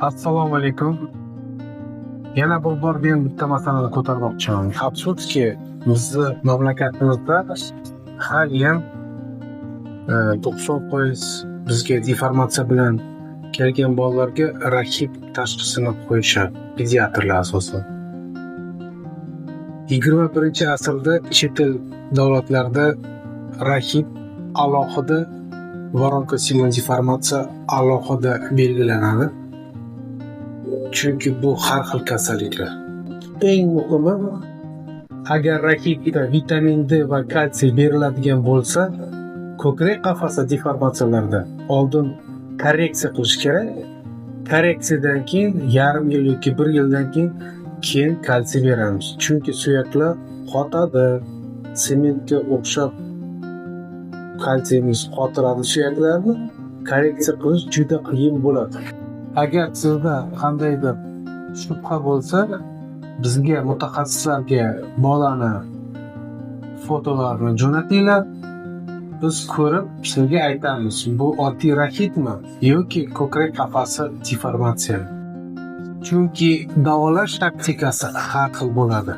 Assalomu alaykum. Yana bir bor men bitta masalani ko'tarmoqchiman. Afsuski, bizni mamlakatimizda har yil 90% bizga deformatsiya bilan kelgan bolalarga rakib tashxisini qo'yishadi, pediatrlar asosan. 21-asrda chet el davlatlarda rakib alohida, voronkosimon deformatsiya alohida belgilanadi. Chunki bu har xil kasalliklar. Eng muhimi, agar rakibda vitamin D va kalsiy beriladigan bo'lsa, ko'krak qafasi deformatsiyalarida oldin korreksiya qilish kerak. Korreksiyadan keyin yarim yil yoki 1 yildan keyin kalsiy beramiz. Chunki suyaklar qotadi. Sementga o'xshab kalsiyimiz qotiradi suyaklarni. Korreksiya qilish juda qiyin bo'ladi. Agar sizda qandaydir shubha bo'lsa, bizga mutaxassislarga bolani fotolarini jo'natinglar. Biz ko'rib sizga aytamiz, bu oddiy rakitmi yoki ko'krak qafasi deformatsiyami. Chunki davolash taktikasi har xil bo'ladi.